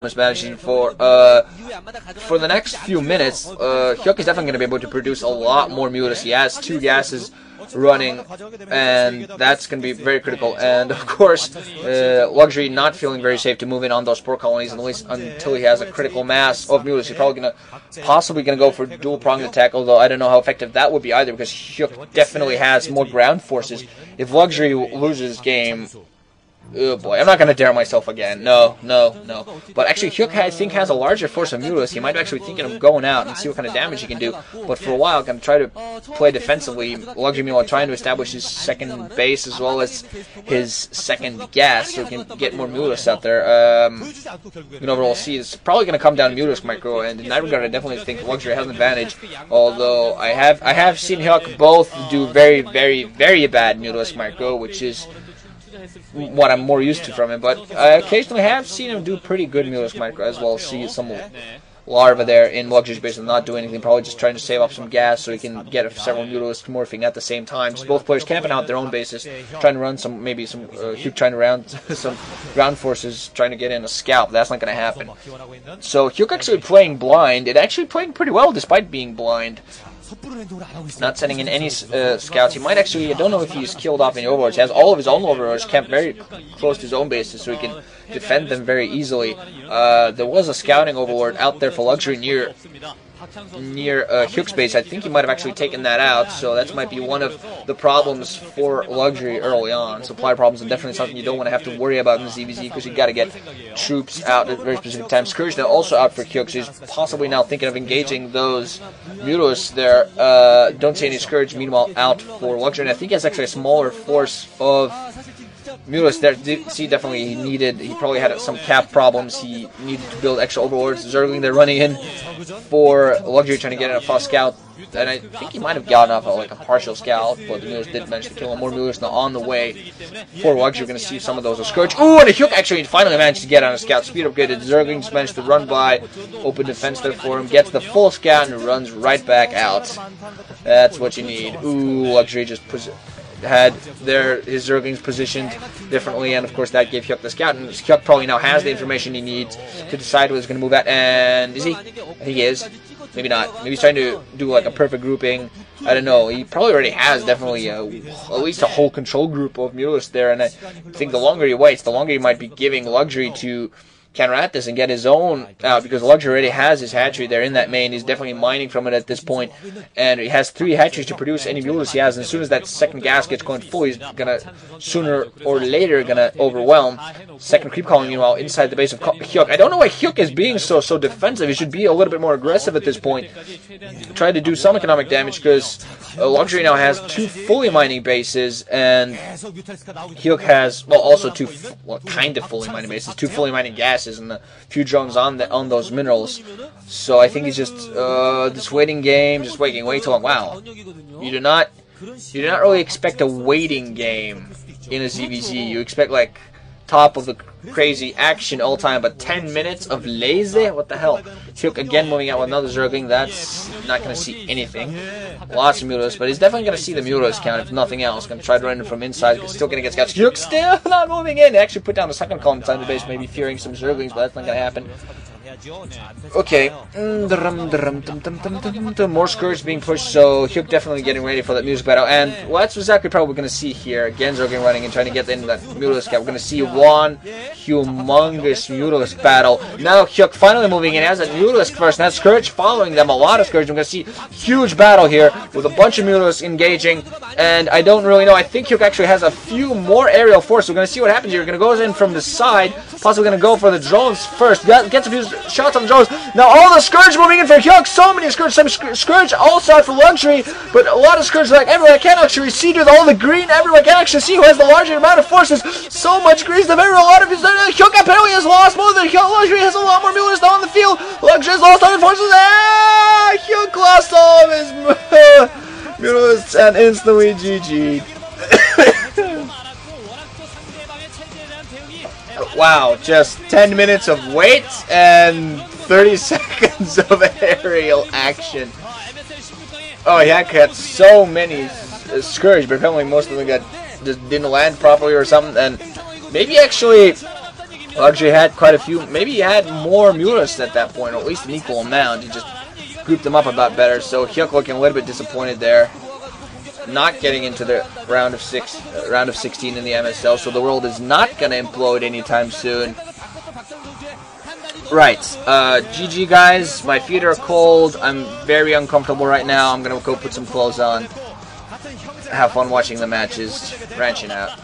managing for the next few minutes. Hyuk is definitely going to be able to produce a lot more mutas. He has 2 gases running, and that's going to be very critical. And of course, Luxury not feeling very safe to move in on those spore colonies, at least until he has a critical mass of mutas. He's probably possibly going to go for dual pronged attack, although I don't know how effective that would be either, because Hyuk definitely has more ground forces. If Luxury loses game, oh boy, I'm not going to dare myself again. No. But actually, Hyuk, I think, has a larger force of mutas. He might be actually thinking of going out and see what kind of damage he can do. But for a while, I'm going to try to play defensively. Luxury, meanwhile, trying to establish his second base as well as his second gas, so he can get more mutas out there. Overall, see, it's probably going to come down to mutas micro, and in that regard, I definitely think Luxury has an advantage. Although I have seen Hyuk both do very, very, very bad mutas micro, which is what I'm more used to from him, but I occasionally have seen him do pretty good mutas micro as well. See some larva there in Luxury's base and not doing anything, probably just trying to save up some gas so he can get several mutas morphing at the same time. So both players camping out their own bases, trying to run maybe some Hyuk trying to round some ground forces, trying to get in a scout. That's not going to happen. So Hyuk actually playing blind, and actually playing pretty well despite being blind. Not sending in any scouts. He might actually, I don't know if he's killed off any overlords. He has all of his own overlords camped very close to his own bases, so he can defend them very easily. There was a scouting overlord out there for Luxury near Hyuk's base. I think he might have actually taken that out, so that might be one of the problems for Luxury early on. Supply problems are definitely something you don't want to have to worry about in the ZVZ, because you got to get troops out at very specific times. Scourge now also out for Hyuk, so he's possibly now thinking of engaging those mutas there. Don't see any Scourge, meanwhile, out for Luxury, and I think he has actually a smaller force of mutas there. See, definitely he probably had some cap problems. He needed to build extra overlords. Zergling, they're running in for Luxury, trying to get in a fast scout, and I think he might have gotten off like a partial scout, but the mutas did manage to kill him. More mutas now on the way for Luxury. We're going to see some of those. Scourge, ooh, and Hyuk actually finally managed to get on a scout. Speed upgraded. Zerglings managed to run by, open defense there for him, gets the full scout and runs right back out. That's what you need. Ooh, Luxury just had his Zerglings positioned differently, and of course that gave Hyuk the scout, and Hyuk probably now has the information he needs to decide where he's going to move at. And is he? I think he is. Maybe not. Maybe he's trying to do like a perfect grouping. I don't know. He probably already has definitely at least a whole control group of mutas there, and I think the longer he waits, the longer he might be giving Luxury to counteract this and get his own out, because Luxury already has his hatchery there in that main. He's definitely mining from it at this point, and he has 3 hatcheries to produce any mutas he has, and as soon as that second gas gets going full, he's gonna sooner or later gonna overwhelm. Second creep colony, meanwhile, inside the base of Hyuk. I don't know why Hyuk is being so defensive. He should be a little bit more aggressive at this point, try to do some economic damage, because Luxury now has 2 fully mining bases, and Hyuk has, well, also 2 kind of fully mining bases, 2 fully mining gases, and a few drones on those minerals. So I think he's just this waiting game, just waiting way too long. Wow, you do not really expect a waiting game in a ZVZ. You expect like top of the crazy action all time, but 10 minutes of lazy? What the hell? Hyuk again moving out with another Zergling. That's not going to see anything. Lots of mutas, but he's definitely going to see the mutas count if nothing else. Going to try to run in from inside. Still going to get scouts. Hyuk still not moving in. They actually put down the second column inside the base, maybe fearing some Zerglings, but that's not going to happen. Okay. More Scourge being pushed, so Hyuk definitely getting ready for that music battle. And well, that's exactly probably going to see here. Again, Zergling running and trying to get into that mutalist cap. We're going to see one humongous mutalist battle. Now Hyuk finally moving in as a mutalist first. Now Scourge following them. A lot of Scourge. We're going to see huge battle here with a bunch of mutalists engaging. And I don't really know. I think Hyuk actually has a few more aerial force. We're going to see what happens here. We're going to go in from the side. Possibly going to go for the drones first. Gets a few shots on the drones. Now all the Scourge moving in for Hyuk. So many Scourge. Some Scourge also out for Luxury, but a lot of Scourge like everyone. I can't actually see with all the green everywhere. I can't actually see who has the larger amount of forces. So much green stuff everywhere. A lot of his Hyuk apparently has lost more than Luxury. Has a lot more mutas now on the field. Luxury has lost all his forces. Hyuk lost all of his mutas and instantly GG. Wow, just 10 minutes of wait and 30 seconds of aerial action. Oh, he had so many Scourge, but apparently most of them just didn't land properly or something, and maybe actually Well, actually had quite a few. Maybe he had more Muras at that point, or at least an equal amount. He just grouped them up a lot better. So Hyuk looking a little bit disappointed there, not getting into the round of 16 in the MSL. So the world is not gonna implode anytime soon. Right, GG guys. My feet are cold. I'm very uncomfortable right now. I'm gonna go put some clothes on. Have fun watching the matches. Ranching out.